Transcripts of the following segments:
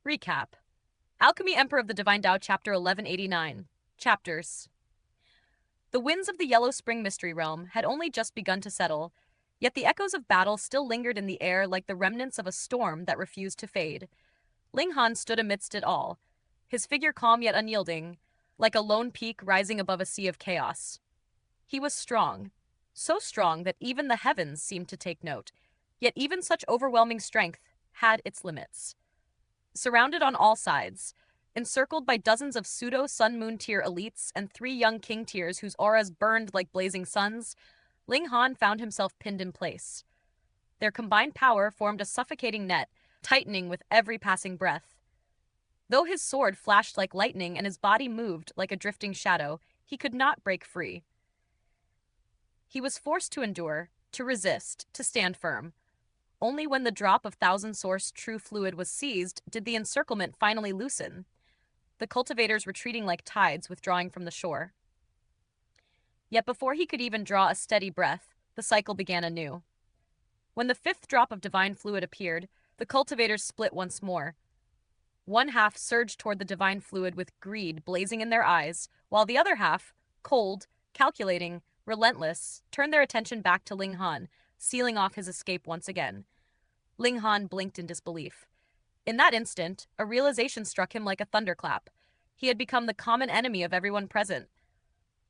Recap. Alchemy Emperor of the Divine Dao, Chapter 1189. Chapters. The winds of the Yellow Spring Mystery Realm had only just begun to settle, yet the echoes of battle still lingered in the air like the remnants of a storm that refused to fade. Ling Han stood amidst it all, his figure calm yet unyielding, like a lone peak rising above a sea of chaos. He was strong, so strong that even the heavens seemed to take note, yet even such overwhelming strength had its limits. Surrounded on all sides, encircled by dozens of pseudo-Sun Moon tier elites and 3 young king tiers whose auras burned like blazing suns, Ling Han found himself pinned in place. Their combined power formed a suffocating net, tightening with every passing breath. Though his sword flashed like lightning and his body moved like a drifting shadow, he could not break free. He was forced to endure, to resist, to stand firm. Only when the drop of thousand-source true fluid was seized did the encirclement finally loosen, the cultivators retreating like tides withdrawing from the shore. Yet before he could even draw a steady breath, the cycle began anew. When the 5th drop of divine fluid appeared, the cultivators split once more. One half surged toward the divine fluid with greed blazing in their eyes, while the other half, cold, calculating, relentless, turned their attention back to Ling Han, sealing off his escape once again. Ling Han blinked in disbelief. In that instant, a realization struck him like a thunderclap. He had become the common enemy of everyone present.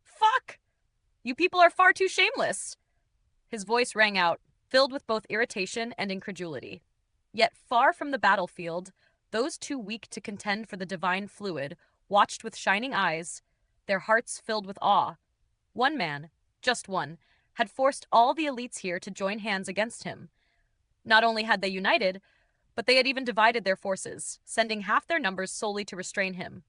Fuck! You people are far too shameless! His voice rang out, filled with both irritation and incredulity. Yet far from the battlefield, those too weak to contend for the divine fluid watched with shining eyes, their hearts filled with awe. One man, just one, had forced all the elites here to join hands against him. Not only had they united, but they had even divided their forces, sending half their numbers solely to restrain him.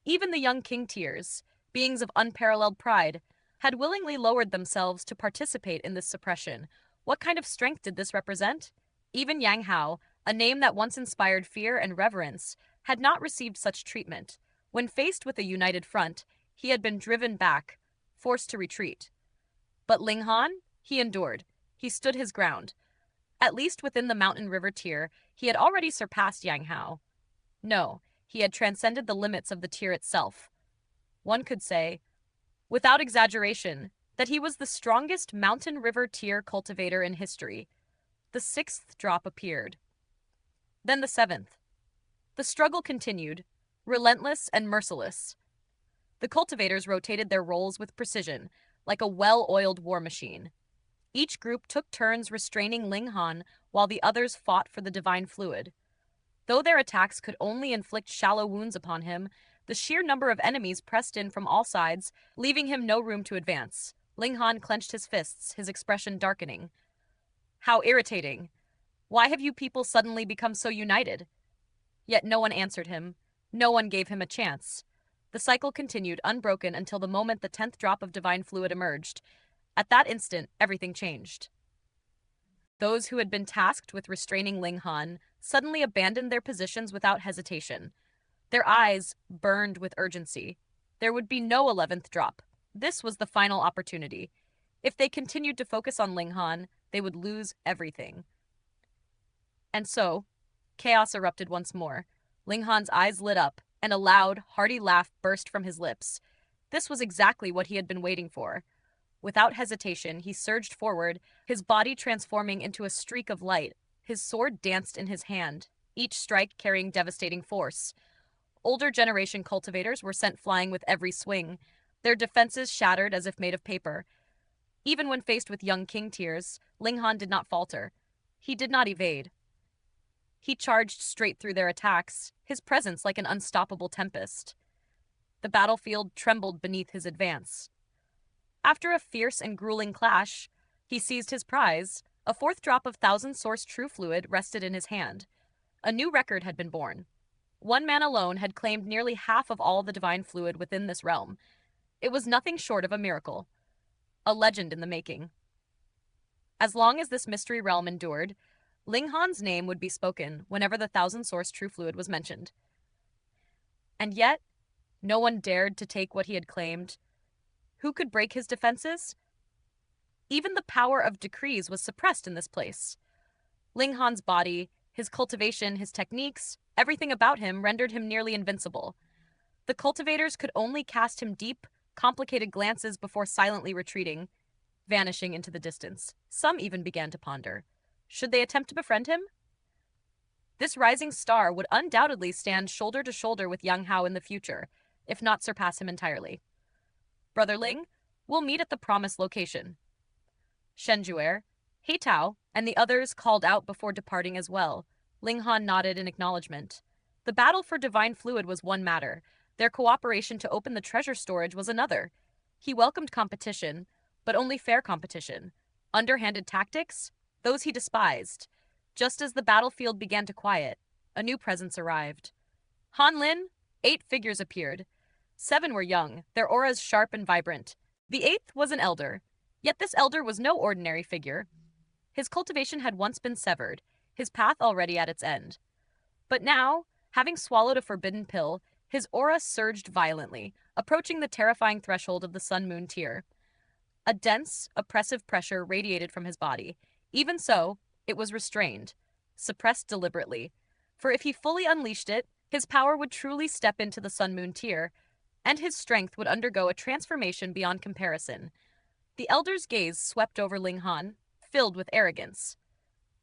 Even the young king tiers, beings of unparalleled pride, had willingly lowered themselves to participate in this suppression. What kind of strength did this represent? Even Yang Hao, a name that once inspired fear and reverence, had not received such treatment. When faced with a united front, he had been driven back, forced to retreat. But Ling Han? He endured. He stood his ground. At least within the mountain river tier, he had already surpassed Yang Hao. No, he had transcended the limits of the tier itself. One could say, without exaggeration, that he was the strongest mountain river tier cultivator in history. The 6th drop appeared. Then the 7th. The struggle continued, relentless and merciless. The cultivators rotated their roles with precision, like a well-oiled war machine. Each group took turns restraining Ling Han while the others fought for the divine fluid. Though their attacks could only inflict shallow wounds upon him, the sheer number of enemies pressed in from all sides, leaving him no room to advance. Ling Han clenched his fists, his expression darkening. How irritating. Why have you people suddenly become so united? Yet no one answered him. No one gave him a chance. The cycle continued unbroken until the moment the 10th drop of divine fluid emerged. At that instant, everything changed. Those who had been tasked with restraining Ling Han suddenly abandoned their positions without hesitation. Their eyes burned with urgency. There would be no 11th drop. This was the final opportunity. If they continued to focus on Ling Han, they would lose everything. And so, chaos erupted once more. Ling Han's eyes lit up, and a loud, hearty laugh burst from his lips. This was exactly what he had been waiting for. Without hesitation, he surged forward, his body transforming into a streak of light. His sword danced in his hand, each strike carrying devastating force. Older generation cultivators were sent flying with every swing, their defenses shattered as if made of paper. Even when faced with young king tiers, Ling Han did not falter. He did not evade. He charged straight through their attacks, his presence like an unstoppable tempest. The battlefield trembled beneath his advance. After a fierce and grueling clash, he seized his prize. A 4th drop of thousand-source true fluid rested in his hand. A new record had been born. One man alone had claimed nearly half of all the divine fluid within this realm. It was nothing short of a miracle. A legend in the making. As long as this mystery realm endured, Ling Han's name would be spoken whenever the thousand-source true fluid was mentioned. And yet, no one dared to take what he had claimed. Who could break his defenses? Even the power of decrees was suppressed in this place. Ling Han's body, his cultivation, his techniques, Everything about him rendered him nearly invincible. The cultivators could only cast him deep, complicated glances before silently retreating, vanishing into the distance. Some even began to ponder. Should they attempt to befriend him? This rising star would undoubtedly stand shoulder to shoulder with Yang Hao in the future, if not surpass him entirely. Brother Ling, we'll meet at the promised location. Shenjuer, Heitao, and the others called out before departing as well. Ling Han nodded in acknowledgement. The battle for divine fluid was one matter. Their cooperation to open the treasure storage was another. He welcomed competition, but only fair competition. Underhanded tactics? Those he despised. Just as the battlefield began to quiet, a new presence arrived. Han Lin, 8 figures appeared. 7 were young, their auras sharp and vibrant. The 8th was an elder. Yet this elder was no ordinary figure. His cultivation had once been severed, his path already at its end. But now, having swallowed a forbidden pill, his aura surged violently, approaching the terrifying threshold of the Sun-Moon tier. A dense, oppressive pressure radiated from his body. Even so, it was restrained, suppressed deliberately, for if he fully unleashed it, his power would truly step into the Sun-Moon tier, and his strength would undergo a transformation beyond comparison. The elder's gaze swept over Ling Han, filled with arrogance.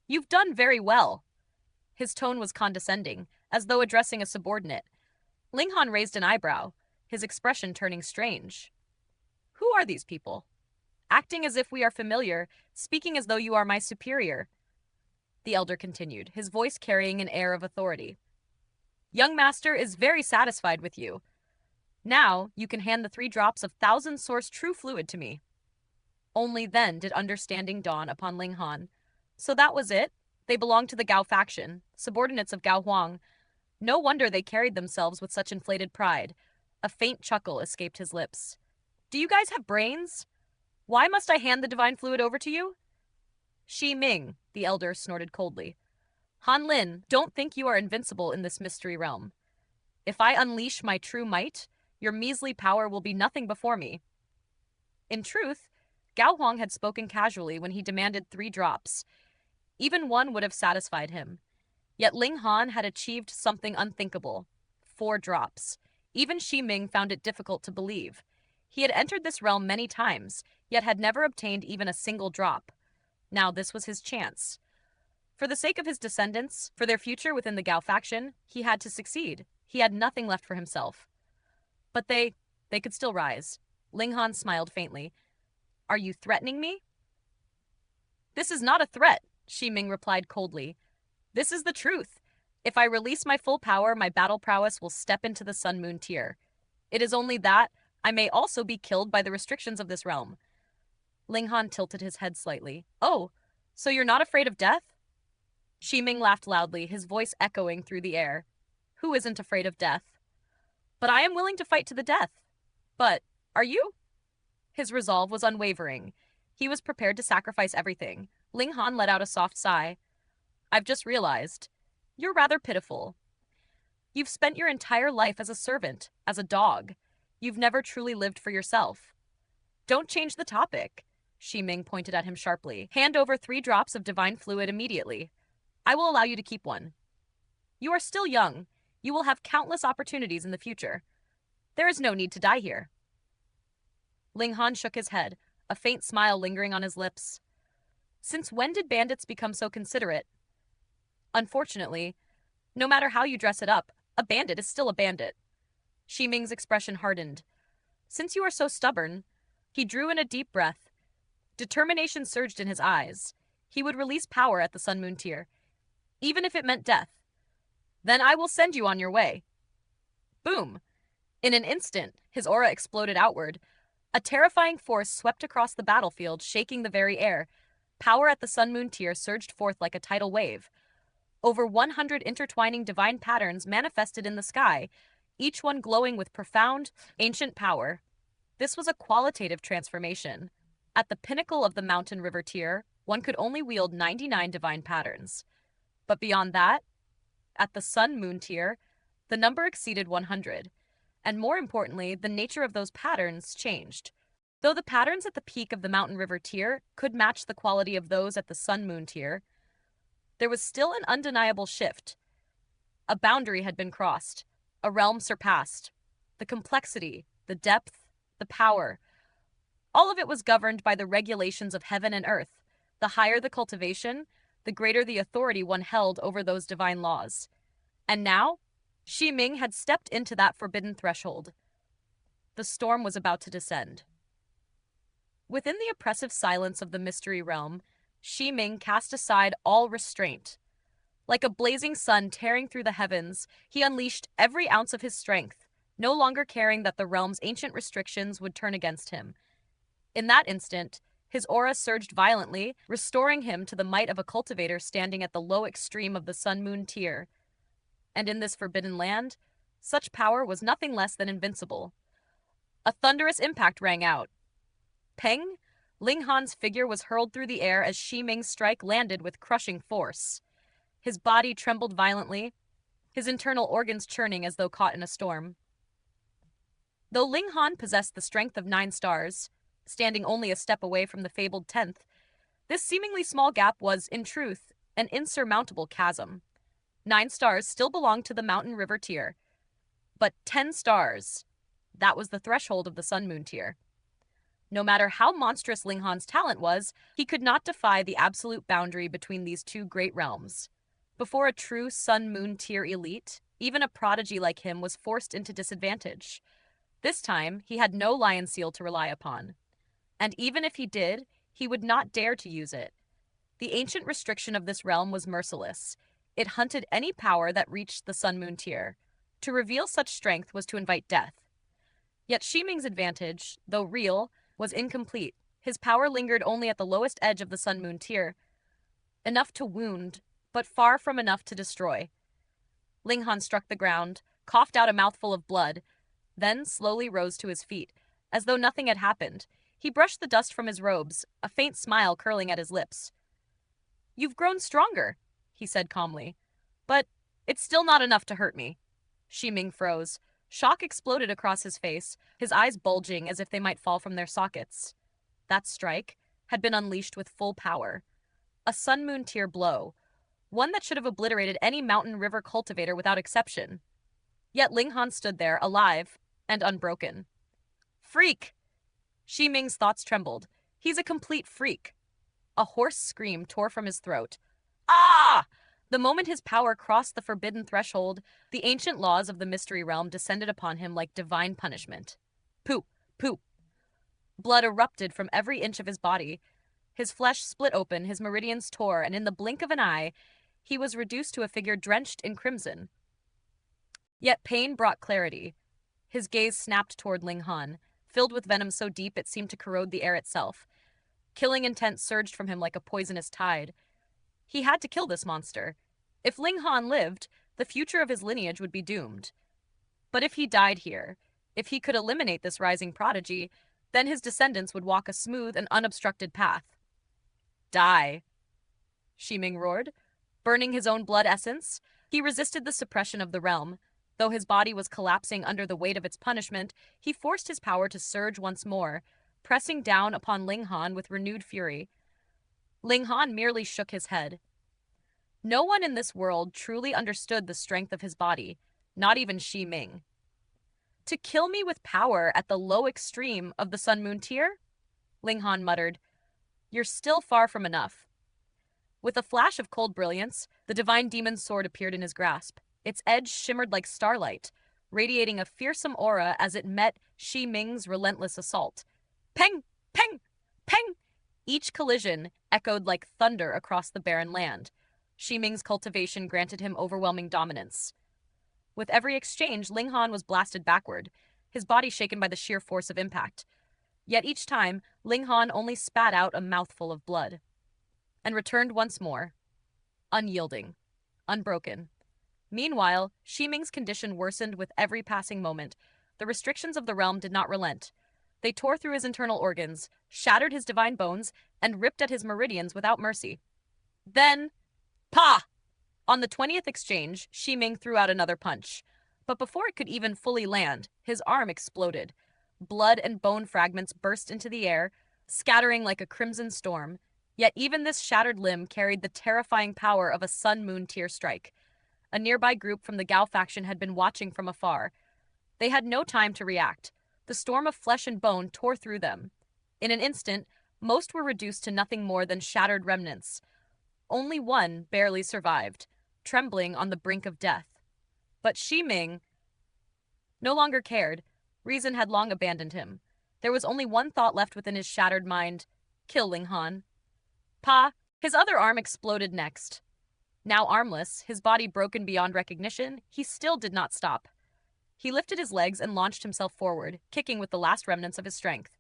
"You've done very well." His tone was condescending, as though addressing a subordinate. Ling Han raised an eyebrow, his expression turning strange. "Who are these people?" "Acting as if we are familiar, speaking as though you are my superior," the elder continued, his voice carrying an air of authority. "Young master is very satisfied with you. Now you can hand the 3 drops of thousand-source true fluid to me." Only then did understanding dawn upon Ling Han. So that was it? They belonged to the Gao faction, subordinates of Gao Huang. No wonder they carried themselves with such inflated pride. A faint chuckle escaped his lips. "Do you guys have brains? Why must I hand the divine fluid over to you?" "Shi Ming," the elder snorted coldly. "Han Lin, don't think you are invincible in this mystery realm. If I unleash my true might, your measly power will be nothing before me." In truth, Gao Huang had spoken casually when he demanded 3 drops. Even one would have satisfied him. Yet Ling Han had achieved something unthinkable. 4 drops. Even Shi Ming found it difficult to believe. He had entered this realm many times, yet had never obtained even a single drop. Now this was his chance. For the sake of his descendants, for their future within the Gao faction, he had to succeed. He had nothing left for himself. But they could still rise. Ling Han smiled faintly. "Are you threatening me?" "This is not a threat," Shi Ming replied coldly. "This is the truth. If I release my full power, my battle prowess will step into the Sun-Moon tier. It is only that I may also be killed by the restrictions of this realm." Ling Han tilted his head slightly. "Oh, so you're not afraid of death?" Shi Ming laughed loudly, his voice echoing through the air. "Who isn't afraid of death? But I am willing to fight to the death. But, are you?" His resolve was unwavering. He was prepared to sacrifice everything. Ling Han let out a soft sigh. "I've just realized. You're rather pitiful. You've spent your entire life as a servant, as a dog. You've never truly lived for yourself." "Don't change the topic," Shi Ming pointed at him sharply. "Hand over 3 drops of divine fluid immediately. I will allow you to keep one. You are still young. You will have countless opportunities in the future. There is no need to die here." Ling Han shook his head, a faint smile lingering on his lips. "Since when did bandits become so considerate? Unfortunately, no matter how you dress it up, a bandit is still a bandit." Shi Ming's expression hardened. "Since you are so stubborn," he drew in a deep breath. Determination surged in his eyes. He would release power at the Sun-Moon tier, even if it meant death. "Then I will send you on your way." Boom! In an instant, his aura exploded outward. A terrifying force swept across the battlefield, shaking the very air. Power at the Sun-Moon tier surged forth like a tidal wave. Over 100 intertwining divine patterns manifested in the sky, each one glowing with profound, ancient power. This was a qualitative transformation. At the pinnacle of the mountain river tier, one could only wield 99 divine patterns. But beyond that, at the Sun-Moon tier, the number exceeded 100. And more importantly, the nature of those patterns changed. Though the patterns at the peak of the mountain river tier could match the quality of those at the Sun-Moon tier, there was still an undeniable shift. A boundary had been crossed, a realm surpassed. The complexity, the depth, the power, all of it was governed by the regulations of heaven and earth. The higher the cultivation, the greater the authority one held over those divine laws. And now, Xi Ming had stepped into that forbidden threshold. The storm was about to descend. Within the oppressive silence of the mystery realm, Xi Ming cast aside all restraint. Like a blazing sun tearing through the heavens, he unleashed every ounce of his strength, no longer caring that the realm's ancient restrictions would turn against him. In that instant, his aura surged violently, restoring him to the might of a cultivator standing at the low extreme of the sun-moon tier. And in this forbidden land, such power was nothing less than invincible. A thunderous impact rang out. Peng! Ling Han's figure was hurled through the air as Xi Ming's strike landed with crushing force. His body trembled violently, his internal organs churning as though caught in a storm. Though Ling Han possessed the strength of 9 stars, standing only a step away from the fabled 10th, this seemingly small gap was, in truth, an insurmountable chasm. 9 stars still belonged to the mountain river tier, but 10 stars, that was the threshold of the sun-moon tier. No matter how monstrous Ling Han's talent was, he could not defy the absolute boundary between these two great realms. Before a true sun-moon tier elite, even a prodigy like him was forced into disadvantage. This time, he had no lion seal to rely upon. And even if he did, he would not dare to use it. The ancient restriction of this realm was merciless. It hunted any power that reached the sun-moon tier. To reveal such strength was to invite death. Yet Xi Ming's advantage, though real, was incomplete. His power lingered only at the lowest edge of the sun-moon tier. Enough to wound, but far from enough to destroy. Ling Han struck the ground, coughed out a mouthful of blood, then slowly rose to his feet, as though nothing had happened. He brushed the dust from his robes, a faint smile curling at his lips. "You've grown stronger," he said calmly. "But it's still not enough to hurt me." Xi Ming froze. Shock exploded across his face, his eyes bulging as if they might fall from their sockets. That strike had been unleashed with full power. A sun-moon tier blow, one that should have obliterated any mountain river cultivator without exception. Yet Ling Han stood there, alive and unbroken. "Freak!" Xi Ming's thoughts trembled. "He's a complete freak." A hoarse scream tore from his throat. "Ah!" The moment his power crossed the forbidden threshold, the ancient laws of the mystery realm descended upon him like divine punishment. Pooh! Pooh! Blood erupted from every inch of his body. His flesh split open, his meridians tore, and in the blink of an eye, he was reduced to a figure drenched in crimson. Yet pain brought clarity. His gaze snapped toward Ling Han, filled with venom so deep it seemed to corrode the air itself. Killing intent surged from him like a poisonous tide. He had to kill this monster. If Ling Han lived, the future of his lineage would be doomed. But if he died here, if he could eliminate this rising prodigy, then his descendants would walk a smooth and unobstructed path. "Die!" Xi Ming roared. Burning his own blood essence, he resisted the suppression of the realm. Though his body was collapsing under the weight of its punishment, he forced his power to surge once more, pressing down upon Ling Han with renewed fury. Ling Han merely shook his head. No one in this world truly understood the strength of his body, not even Xi Ming. "To kill me with power at the low extreme of the sun-moon tier?" Ling Han muttered. "You're still far from enough." With a flash of cold brilliance, the divine demon's sword appeared in his grasp. Its edge shimmered like starlight, radiating a fearsome aura as it met Xi Ming's relentless assault. Peng! Peng! Peng! Each collision echoed like thunder across the barren land. Xi Ming's cultivation granted him overwhelming dominance. With every exchange, Ling Han was blasted backward, his body shaken by the sheer force of impact. Yet each time, Ling Han only spat out a mouthful of blood, and returned once more, unyielding, unbroken. Meanwhile, Xi Ming's condition worsened with every passing moment. The restrictions of the realm did not relent. They tore through his internal organs, shattered his divine bones, and ripped at his meridians without mercy. Then, pah! On the 20th exchange, Xi Ming threw out another punch. But before it could even fully land, his arm exploded. Blood and bone fragments burst into the air, scattering like a crimson storm. Yet even this shattered limb carried the terrifying power of a sun-moon tier strike. A nearby group from the Gao faction had been watching from afar. They had no time to react. The storm of flesh and bone tore through them. In an instant, most were reduced to nothing more than shattered remnants. Only one barely survived, trembling on the brink of death. But Shi Ming no longer cared. Reason had long abandoned him. There was only one thought left within his shattered mind: kill Ling Han. Pa! His other arm exploded next. Now armless, his body broken beyond recognition, he still did not stop. He lifted his legs and launched himself forward, kicking with the last remnants of his strength.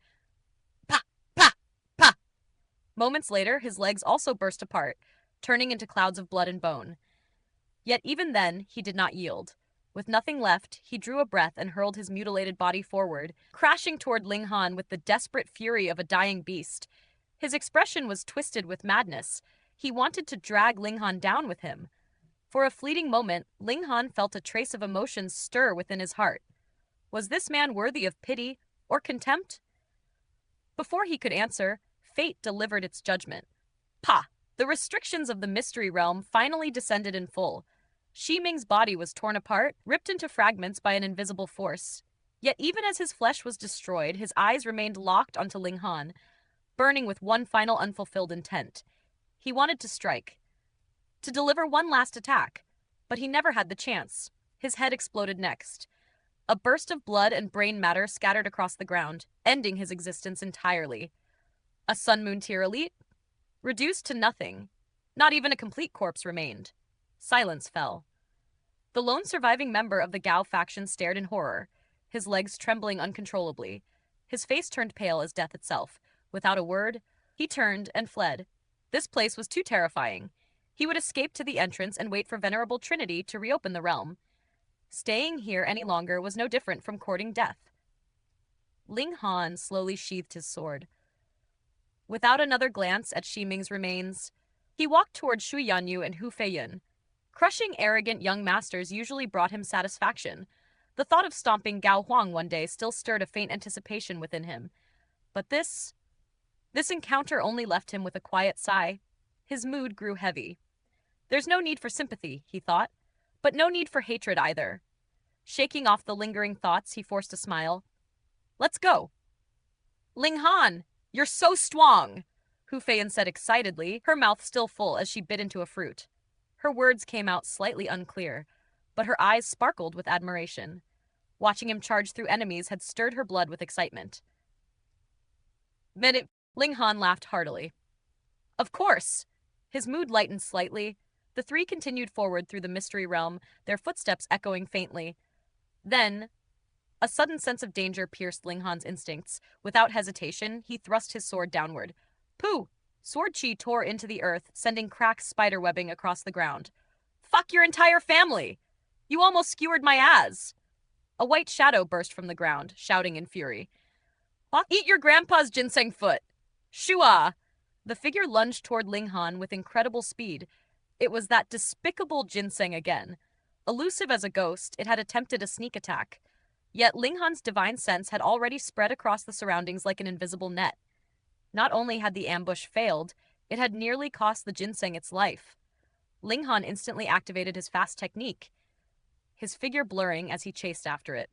Pa! Pa! Pa! Moments later, his legs also burst apart, turning into clouds of blood and bone. Yet even then, he did not yield. With nothing left, he drew a breath and hurled his mutilated body forward, crashing toward Ling Han with the desperate fury of a dying beast. His expression was twisted with madness. He wanted to drag Ling Han down with him. For a fleeting moment, Ling Han felt a trace of emotion stir within his heart. Was this man worthy of pity or contempt? Before he could answer, fate delivered its judgment. Pa! The restrictions of the mystery realm finally descended in full. Shi Ming's body was torn apart, ripped into fragments by an invisible force. Yet even as his flesh was destroyed, his eyes remained locked onto Ling Han, burning with one final unfulfilled intent. He wanted to strike, to deliver one last attack, but he never had the chance. His head exploded next. A burst of blood and brain matter scattered across the ground, ending his existence entirely. A Sun Moon tier elite? Reduced to nothing. Not even a complete corpse remained. Silence fell. The lone surviving member of the Gao faction stared in horror, his legs trembling uncontrollably. His face turned pale as death itself. Without a word, he turned and fled. This place was too terrifying. He would escape to the entrance and wait for Venerable Trinity to reopen the realm. Staying here any longer was no different from courting death. Ling Han slowly sheathed his sword. Without another glance at Shi Ming's remains, he walked toward Shu Yanyu and Hu Feiyun. Crushing arrogant young masters usually brought him satisfaction. The thought of stomping Gao Huang one day still stirred a faint anticipation within him. But this encounter only left him with a quiet sigh. His mood grew heavy. There's no need for sympathy, he thought, but no need for hatred either. Shaking off the lingering thoughts, he forced a smile. Let's go. Ling Han, you're so strong, Hu Feiyun said excitedly, her mouth still full as she bit into a fruit. Her words came out slightly unclear, but her eyes sparkled with admiration. Watching him charge through enemies had stirred her blood with excitement. Ling Han laughed heartily. Of course. His mood lightened slightly. The three continued forward through the mystery realm, their footsteps echoing faintly. Then, a sudden sense of danger pierced Ling Han's instincts. Without hesitation, he thrust his sword downward. Pooh! Sword chi tore into the earth, sending cracked spiderwebbing across the ground. Fuck your entire family! You almost skewered my ass! A white shadow burst from the ground, shouting in fury. Eat your grandpa's ginseng foot! Shua! The figure lunged toward Ling Han with incredible speed. It was that despicable ginseng again. Elusive as a ghost, it had attempted a sneak attack. Yet Ling Han's divine sense had already spread across the surroundings like an invisible net. Not only had the ambush failed, it had nearly cost the ginseng its life. Ling Han instantly activated his fast technique, his figure blurring as he chased after it.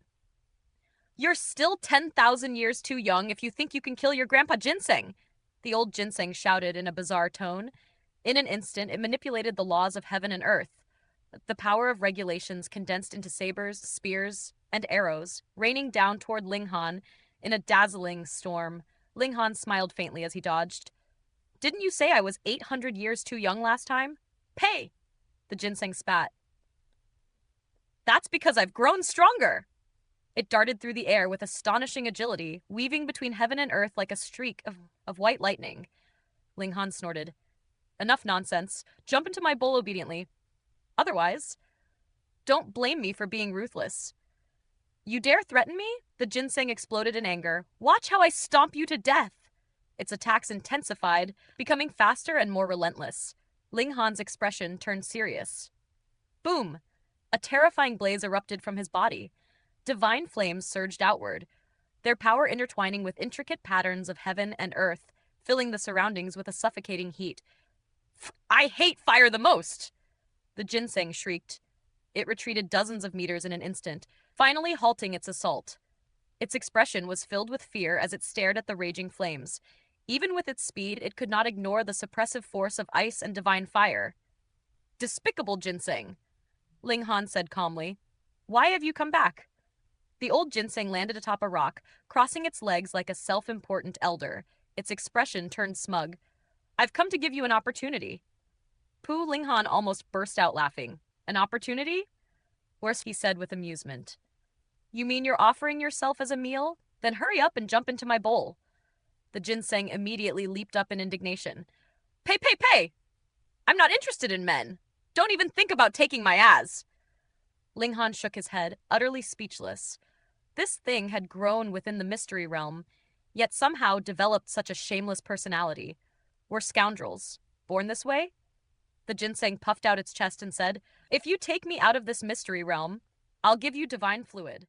You're still 10,000 years too young if you think you can kill your grandpa ginseng, the old ginseng shouted in a bizarre tone. In an instant, it manipulated the laws of heaven and earth. The power of regulations condensed into sabers, spears, and arrows, raining down toward Ling Han in a dazzling storm. Ling Han smiled faintly as he dodged. Didn't you say I was 800 years too young last time? Pay! The ginseng spat. That's because I've grown stronger! It darted through the air with astonishing agility, weaving between heaven and earth like a streak of white lightning. Ling Han snorted. Enough nonsense. Jump into my bowl obediently. Otherwise, don't blame me for being ruthless. You dare threaten me? The ginseng exploded in anger. Watch how I stomp you to death! Its attacks intensified, becoming faster and more relentless. Ling Han's expression turned serious. Boom! A terrifying blaze erupted from his body. Divine flames surged outward, their power intertwining with intricate patterns of heaven and earth, filling the surroundings with a suffocating heat. I hate fire the most! The ginseng shrieked. It retreated dozens of meters in an instant, finally halting its assault. Its expression was filled with fear as it stared at the raging flames. Even with its speed, it could not ignore the suppressive force of ice and divine fire. Despicable ginseng, Ling Han said calmly. Why have you come back? The old ginseng landed atop a rock, crossing its legs like a self-important elder. Its expression turned smug. I've come to give you an opportunity. Pu Linghan almost burst out laughing. An opportunity? Worse, he said with amusement. You mean you're offering yourself as a meal? Then hurry up and jump into my bowl. The ginseng immediately leaped up in indignation. Pay, pay, pay! I'm not interested in men. Don't even think about taking my as. Linghan shook his head, utterly speechless. This thing had grown within the mystery realm, yet somehow developed such a shameless personality. We're scoundrels. Born this way? The ginseng puffed out its chest and said, If you take me out of this mystery realm, I'll give you divine fluid.